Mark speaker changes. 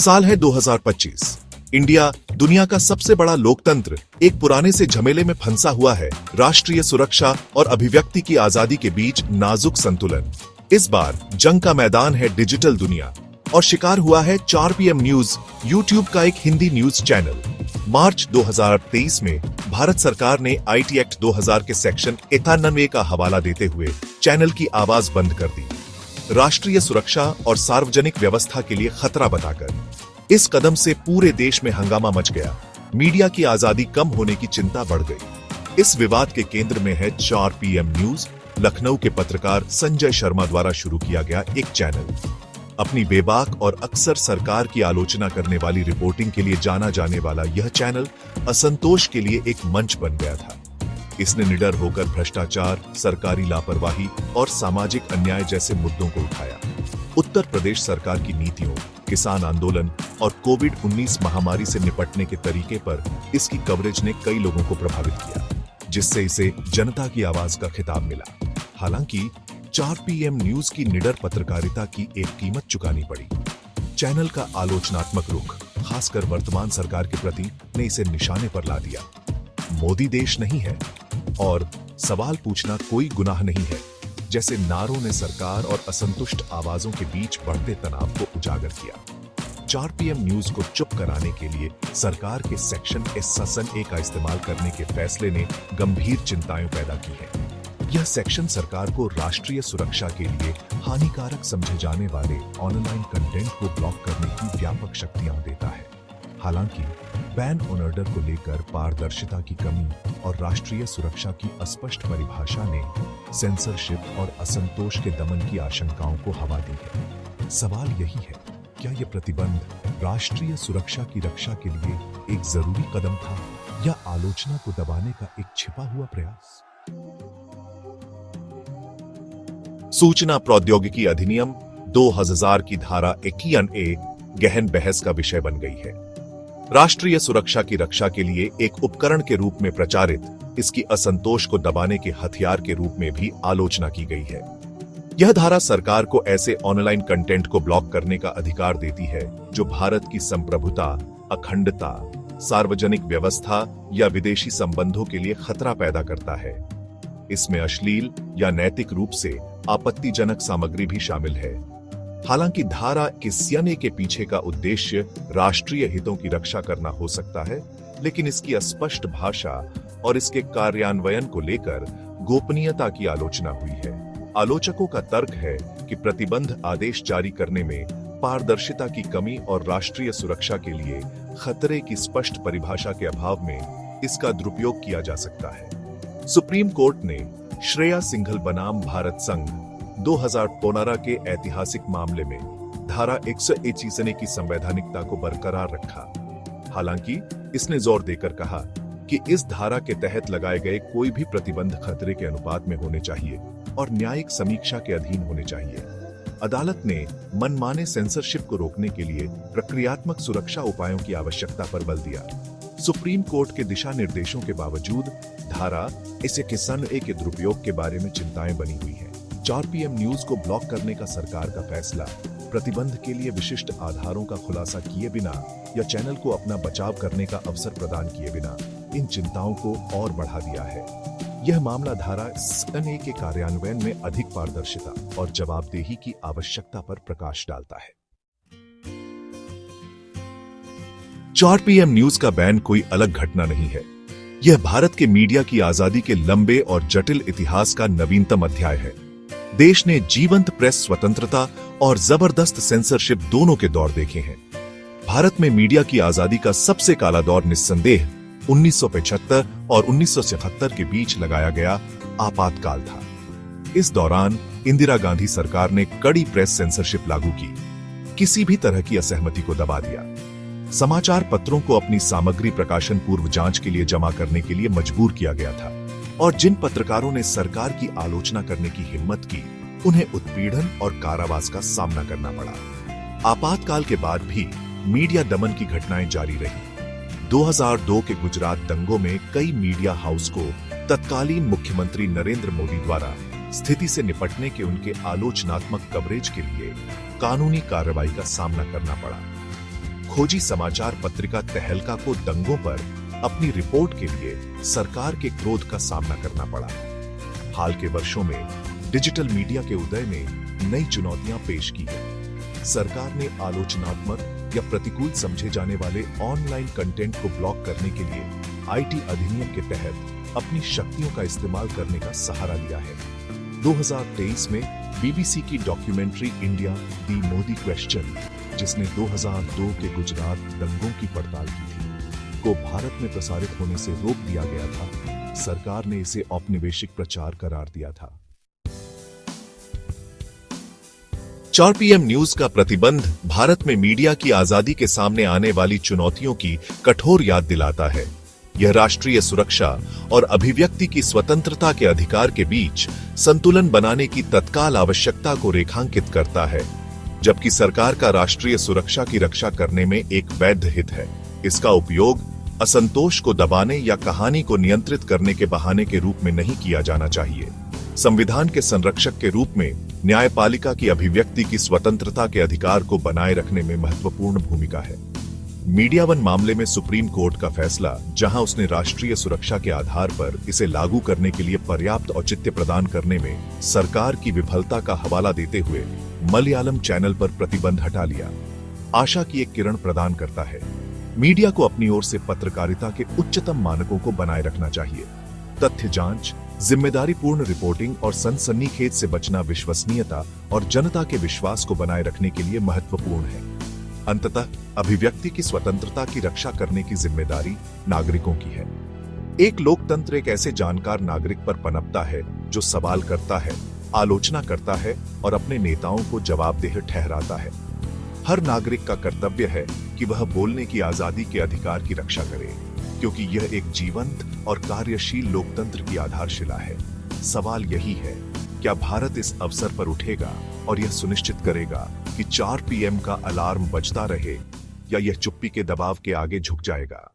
Speaker 1: साल है 2025। इंडिया दुनिया का सबसे बड़ा लोकतंत्र एक पुराने से झमेले में फंसा हुआ है। राष्ट्रीय सुरक्षा और अभिव्यक्ति की आजादी के बीच नाजुक संतुलन। इस बार जंग का मैदान है डिजिटल दुनिया और शिकार हुआ है 4 PM न्यूज, यूट्यूब का एक हिंदी न्यूज चैनल। मार्च 2023 में भारत सरकार ने IT एक्ट 2000 के सेक्शन 91 का हवाला देते हुए चैनल की आवाज बंद कर दी, राष्ट्रीय सुरक्षा और सार्वजनिक व्यवस्था के लिए खतरा बताकर। इस कदम से पूरे देश में हंगामा मच गया। मीडिया की आजादी कम होने की चिंता बढ़ गई। इस विवाद के केंद्र में है 4 PM न्यूज, लखनऊ के पत्रकार संजय शर्मा द्वारा शुरू किया गया एक चैनल। अपनी बेबाक और अक्सर सरकार की आलोचना करने वाली रिपोर्टिंग के लिए जाना जाने वाला यह चैनल असंतोष के लिए एक मंच बन गया था। इसने निडर होकर भ्रष्टाचार, सरकारी लापरवाही और सामाजिक अन्याय जैसे मुद्दों को उठाया। उत्तर प्रदेश सरकार की नीतियों, किसान आंदोलन और कोविड-19 महामारी से निपटने के तरीके पर इसकी कवरेज ने कई लोगों को प्रभावित किया, जिससे इसे जनता की आवाज का खिताब मिला। हालांकि 4 PM न्यूज की निडर पत्रकारिता की एक कीमत चुकानी पड़ी। चैनल का आलोचनात्मक रुख, खासकर वर्तमान सरकार के प्रति, ने इसे निशाने पर ला दिया। मोदी देश नहीं है और सवाल पूछना कोई गुनाह नहीं है जैसे नारों ने सरकार और असंतुष्ट आवाजों के बीच बढ़ते तनाव को उजागर किया। 4 PM न्यूज को चुप कराने के लिए सरकार के सेक्शन 87A का इस्तेमाल करने के फैसले ने गंभीर चिंताएं पैदा की हैं। यह सेक्शन सरकार को राष्ट्रीय सुरक्षा के लिए हानिकारक समझे जाने वाले ऑनलाइन कंटेंट को ब्लॉक करने की व्यापक शक्तियां देता है। हालांकि बैन ऑन ऑर्डर को लेकर पारदर्शिता की कमी और राष्ट्रीय सुरक्षा की अस्पष्ट परिभाषा ने सेंसरशिप और असंतोष के दमन की आशंकाओं को हवा दी है। सवाल यही है, क्या यह प्रतिबंध राष्ट्रीय सुरक्षा की रक्षा के लिए एक जरूरी कदम था या आलोचना को दबाने का एक छिपा हुआ प्रयास? सूचना प्रौद्योगिकी अधिनियम 2000 की धारा 51A गहन बहस का विषय बन गई है। राष्ट्रीय सुरक्षा की रक्षा के लिए एक उपकरण के रूप में प्रचारित इसकी असंतोष को दबाने के हथियार के रूप में भी आलोचना की गई है। यह धारा सरकार को ऐसे ऑनलाइन कंटेंट को ब्लॉक करने का अधिकार देती है जो भारत की संप्रभुता, अखंडता, सार्वजनिक व्यवस्था या विदेशी संबंधों के लिए खतरा पैदा करता है। इसमें अश्लील या नैतिक रूप से आपत्तिजनक सामग्री भी शामिल है। हालांकि धारा के सियाने के पीछे का उद्देश्य राष्ट्रीय हितों की रक्षा करना हो सकता है, लेकिन इसकी अस्पष्ट भाषा और इसके कार्यान्वयन को लेकर गोपनीयता की आलोचना हुई है। आलोचकों का तर्क है कि प्रतिबंध आदेश जारी करने में पारदर्शिता की कमी और राष्ट्रीय सुरक्षा के लिए खतरे की स्पष्ट परिभाषा के अभाव में इसका दुरुपयोग किया जा सकता है। सुप्रीम कोर्ट ने श्रेया सिंघल बनाम भारत संघ 2015 के ऐतिहासिक मामले में धारा 121 की संवैधानिकता को बरकरार रखा। हालांकि इसने जोर देकर कहा कि इस धारा के तहत लगाए गए कोई भी प्रतिबंध खतरे के अनुपात में होने चाहिए और न्यायिक समीक्षा के अधीन होने चाहिए। अदालत ने मनमाने सेंसरशिप को रोकने के लिए प्रक्रियात्मक सुरक्षा उपायों की आवश्यकता पर बल दिया। सुप्रीम कोर्ट के दिशा निर्देशों के बावजूद धारा 121A के दुरुपयोग के बारे में चिंताएं बनी हुई हैं। 4 PM न्यूज को ब्लॉक करने का सरकार का फैसला प्रतिबंध के लिए विशिष्ट आधारों का खुलासा किए बिना या चैनल को अपना बचाव करने का अवसर प्रदान किए बिना इन चिंताओं को और बढ़ा दिया है। यह मामला धारा 87A के कार्यान्वयन में अधिक पारदर्शिता और जवाबदेही की आवश्यकता पर प्रकाश डालता है। 4 PM न्यूज का बैन कोई अलग घटना नहीं है। यह भारत के मीडिया की आजादी के लंबे और जटिल इतिहास का नवीनतम अध्याय है। देश ने जीवंत प्रेस स्वतंत्रता और जबरदस्त सेंसरशिप दोनों के दौर देखे हैं। भारत में मीडिया की आजादी का सबसे काला दौर निस्संदेह 1975 और 1977 के बीच लगाया गया आपातकाल था। इस दौरान इंदिरा गांधी सरकार ने कड़ी प्रेस सेंसरशिप लागू की, किसी भी तरह की असहमति को दबा दिया। समाचार पत्रों को अपनी सामग्री प्रकाशन पूर्व जांच के लिए जमा करने के लिए मजबूर किया गया था और जिन पत्रकारों ने सरकार की आलोचना करने की हिम्मत की, उन्हें उत्पीड़न और कारावास का सामना करना पड़ा। आपातकाल के बाद भी मीडिया दमन की घटनाएं जारी रही। 2002 के गुजरात दंगों में कई मीडिया हाउस को तत्कालीन मुख्यमंत्री नरेंद्र मोदी द्वारा स्थिति से निपटने के उनके आलोचनात्मक कवरेज के लिए कानूनी कार्रवाई का सामना करना पड़ा। खोजी समाचार पत्रिका तहलका को दंगों पर अपनी रिपोर्ट के लिए सरकार के क्रोध का सामना करना पड़ा। हाल के वर्षों में डिजिटल मीडिया के उदय ने नई चुनौतियां पेश की हैं। सरकार ने आलोचनात्मक या प्रतिकूल समझे जाने वाले ऑनलाइन कंटेंट को ब्लॉक करने के लिए आईटी अधिनियम के तहत अपनी शक्तियों का इस्तेमाल करने का सहारा लिया है। 2023 में बीबीसी की डॉक्यूमेंट्री इंडिया दी मोदी क्वेश्चन, जिसने 2002 के गुजरात दंगों की पड़ताल की थी, को भारत में प्रसारित होने से रोक दिया गया था। सरकार ने इसे औपनिवेशिक प्रचार करार दिया था। 4 PM न्यूज का प्रतिबंध भारत में मीडिया की आजादी के सामने आने वाली चुनौतियों की कठोर याद दिलाता है। यह राष्ट्रीय सुरक्षा और अभिव्यक्ति की स्वतंत्रता के अधिकार के बीच संतुलन बनाने की तत्काल आवश्यकता को रेखांकित करता है, जबकि सरकार का राष्ट्रीय सुरक्षा की रक्षा करने में एक वैध हित है। इसका उपयोग असंतोष को दबाने या कहानी को नियंत्रित करने के बहाने के रूप में नहीं किया जाना चाहिए। संविधान के संरक्षक के रूप में न्यायपालिका की अभिव्यक्ति की स्वतंत्रता के अधिकार को बनाए रखने में महत्वपूर्ण भूमिका है। मीडिया वन मामले में सुप्रीम कोर्ट का फैसला, जहां उसने राष्ट्रीय सुरक्षा के आधार पर इसे लागू करने के लिए पर्याप्त औचित्य प्रदान करने में सरकार की विफलता का हवाला देते हुए मलयालम चैनल पर प्रतिबंध हटा लिया, आशा की एक किरण प्रदान करता है। मीडिया को अपनी ओर से पत्रकारिता के उच्चतम मानकों को बनाए रखना चाहिए। तथ्य जांच, जिम्मेदारीपूर्ण रिपोर्टिंग और सनसनीखेज से बचना विश्वसनीयता और जनता के विश्वास को बनाए रखने के लिए महत्वपूर्ण है। अंततः अभिव्यक्ति की स्वतंत्रता की रक्षा करने की जिम्मेदारी नागरिकों की है। एक लोकतंत्र एक ऐसे जानकार नागरिक पर पनपता है जो सवाल करता है, आलोचना करता है और अपने नेताओं को जवाबदेह ठहराता है। हर नागरिक का कर्तव्य है कि वह बोलने की आजादी के अधिकार की रक्षा करे, क्योंकि यह एक जीवंत और कार्यशील लोकतंत्र की आधारशिला है। सवाल यही है, क्या भारत इस अवसर पर उठेगा और यह सुनिश्चित करेगा कि 4 PM का अलार्म बजता रहे, या यह चुप्पी के दबाव के आगे झुक जाएगा?